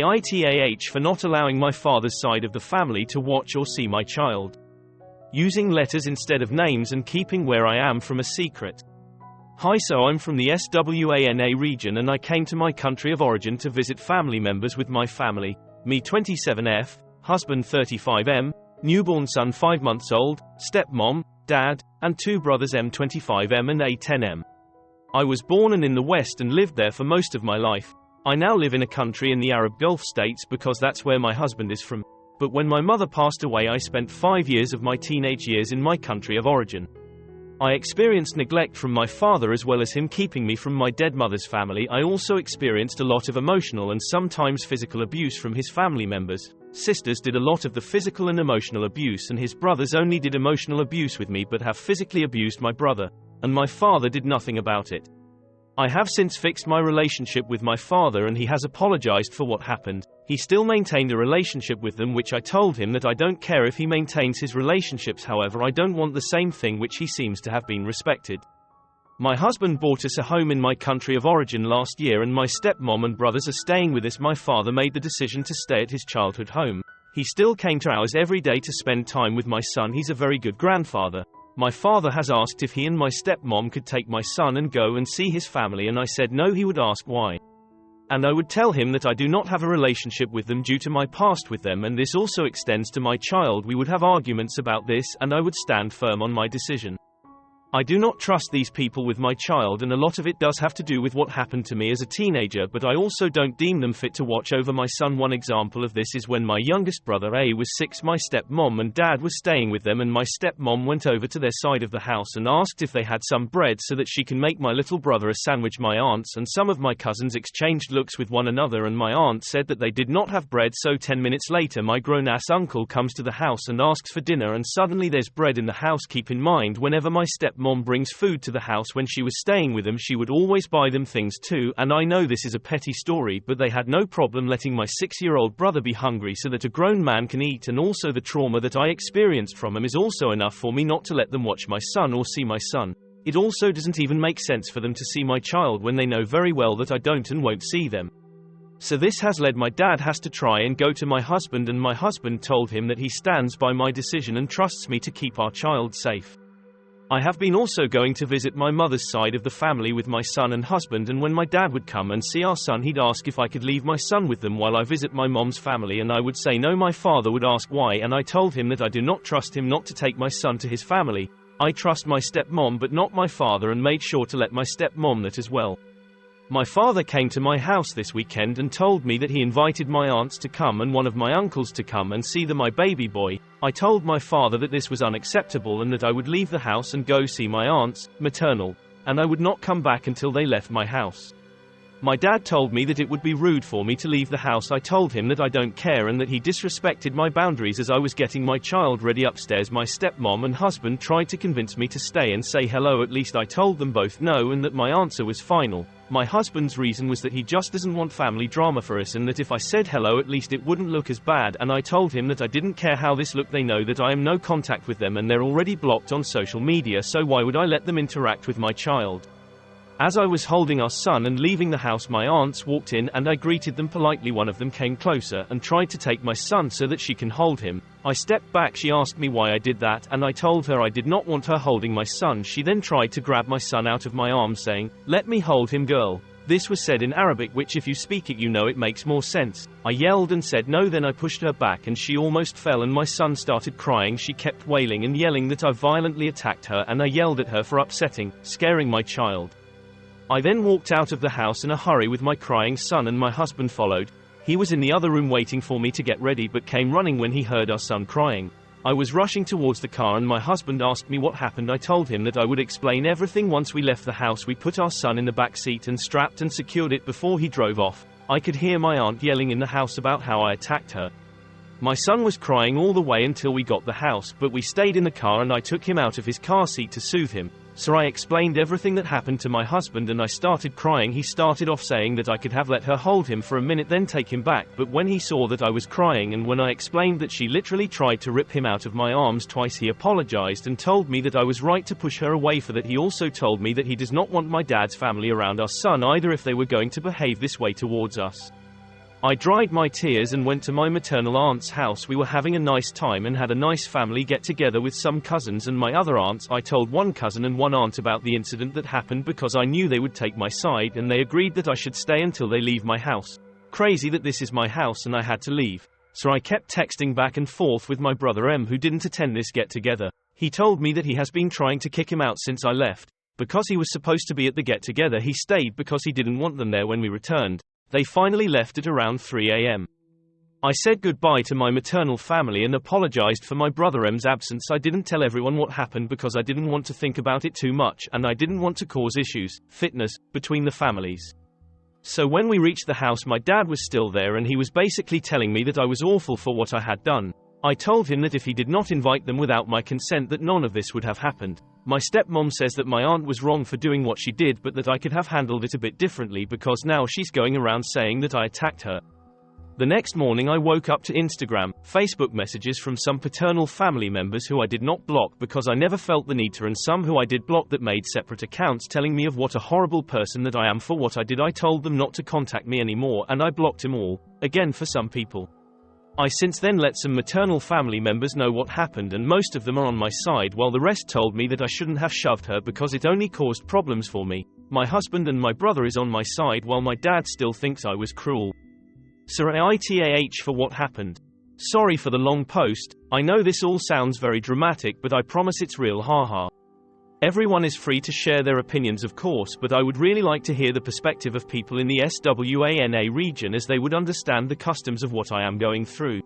AITA for not allowing my father's side of the family to watch or see my child. Using letters instead of names and keeping where I am from a secret. Hi, so I'm from the SWANA region and I came to my country of origin to visit family members with my family, me 27F, husband 35M, newborn son 5 months old, stepmom, dad, and 2 brothers M25M and A10M. I was born in the West and lived there for most of my life. I now live in a country in the Arab Gulf states because that's where my husband is from. But when my mother passed away, I spent 5 years of my teenage years in my country of origin. I experienced neglect from my father as well as him keeping me from my dead mother's family. I also experienced a lot of emotional and sometimes physical abuse from his family members. Sisters did a lot of the physical and emotional abuse, and his brothers only did emotional abuse with me but have physically abused my brother, and my father did nothing about it. I have since fixed my relationship with my father and he has apologized for what happened. He still maintained a relationship with them, which I told him that I don't care if he maintains his relationships, however I don't want the same thing, which he seems to have been respected. My husband bought us a home in my country of origin last year and my stepmom and brothers are staying with us. My father made the decision to stay at his childhood home. He still came to ours every day to spend time with my son. He's a very good grandfather. My father has asked if he and my stepmom could take my son and go and see his family, and I said no. He would ask why. And I would tell him that I do not have a relationship with them due to my past with them, and this also extends to my child. We would have arguments about this and I would stand firm on my decision. I do not trust these people with my child, and a lot of it does have to do with what happened to me as a teenager, but I also don't deem them fit to watch over my son. One example of this is when my youngest brother A was 6, my stepmom and dad was staying with them, and my stepmom went over to their side of the house and asked if they had some bread so that she can make my little brother a sandwich. My aunts and some of my cousins exchanged looks with one another and my aunt said that they did not have bread, so 10 minutes later my grown-ass uncle comes to the house and asks for dinner, and suddenly there's bread in the house. Keep in mind, whenever my stepmom brings food to the house when she was staying with them, she would always buy them things too, and I know this is a petty story, but they had no problem letting my 6-year-old brother be hungry so that a grown man can eat, and also the trauma that I experienced from him is also enough for me not to let them watch my son or see my son. It also doesn't even make sense for them to see my child when they know very well that I don't and won't see them. So this has led my dad has to try and go to my husband, and my husband told him that he stands by my decision and trusts me to keep our child safe. I have been also going to visit my mother's side of the family with my son and husband, and when my dad would come and see our son, he'd ask if I could leave my son with them while I visit my mom's family, and I would say no. My father would ask why, and I told him that I do not trust him not to take my son to his family. I trust my stepmom but not my father, and made sure to let my stepmom that as well. My father came to my house this weekend and told me that he invited my aunts to come and one of my uncles to come and see my baby boy. I told my father that this was unacceptable and that I would leave the house and go see my aunts, maternal, and I would not come back until they left my house. My dad told me that it would be rude for me to leave the house. I told him that I don't care and that he disrespected my boundaries as I was getting my child ready upstairs. My stepmom and husband tried to convince me to stay and say hello. At least I told them both no and that my answer was final. My husband's reason was that he just doesn't want family drama for us and that if I said hello at least it wouldn't look as bad, and I told him that I didn't care how this looked. They know that I am no contact with them and they're already blocked on social media, so why would I let them interact with my child? As I was holding our son and leaving the house, my aunts walked in and I greeted them politely. One of them came closer and tried to take my son so that she can hold him. I stepped back. She asked me why I did that and I told her I did not want her holding my son. She then tried to grab my son out of my arms saying, "Let me hold him, girl." This was said in Arabic, which if you speak it you know it makes more sense. I yelled and said no, then I pushed her back and she almost fell and my son started crying. She kept wailing and yelling that I violently attacked her and I yelled at her for upsetting, scaring my child. I then walked out of the house in a hurry with my crying son and my husband followed. He was in the other room waiting for me to get ready but came running when he heard our son crying. I was rushing towards the car and my husband asked me what happened. I told him that I would explain everything once we left the house. We put our son in the back seat and strapped and secured it before he drove off. I could hear my aunt yelling in the house about how I attacked her. My son was crying all the way until we got the house, but we stayed in the car and I took him out of his car seat to soothe him. So I explained everything that happened to my husband and I started crying. He started off saying that I could have let her hold him for a minute then take him back, but when he saw that I was crying and when I explained that she literally tried to rip him out of my arms twice, he apologized and told me that I was right to push her away for that. He also told me that he does not want my dad's family around our son either if they were going to behave this way towards us. I dried my tears and went to my maternal aunt's house. We were having a nice time and had a nice family get-together with some cousins and my other aunts. I told one cousin and one aunt about the incident that happened because I knew they would take my side, and they agreed that I should stay until they leave my house. Crazy that this is my house and I had to leave. So I kept texting back and forth with my brother M, who didn't attend this get-together. He told me that he has been trying to kick him out since I left. Because he was supposed to be at the get-together, he stayed because he didn't want them there when we returned. They finally left at around 3 a.m. I said goodbye to my maternal family and apologized for my brother M's absence. I didn't tell everyone what happened because I didn't want to think about it too much, and I didn't want to cause issues, fitness, between the families. So when we reached the house, my dad was still there and he was basically telling me that I was awful for what I had done. I told him that if he did not invite them without my consent, that none of this would have happened. My stepmom says that my aunt was wrong for doing what she did, but that I could have handled it a bit differently because now she's going around saying that I attacked her. The next morning I woke up to Instagram, Facebook messages from some paternal family members who I did not block because I never felt the need to, and some who I did block that made separate accounts telling me of what a horrible person that I am for what I did. I told them not to contact me anymore and I blocked them all, again for some people. I since then let some maternal family members know what happened, and most of them are on my side while the rest told me that I shouldn't have shoved her because it only caused problems for me. My husband and my brother is on my side while my dad still thinks I was cruel. So AITA for what happened. Sorry for the long post. I know this all sounds very dramatic, but I promise it's real, haha. Everyone is free to share their opinions, of course, but I would really like to hear the perspective of people in the SWANA region, as they would understand the customs of what I am going through.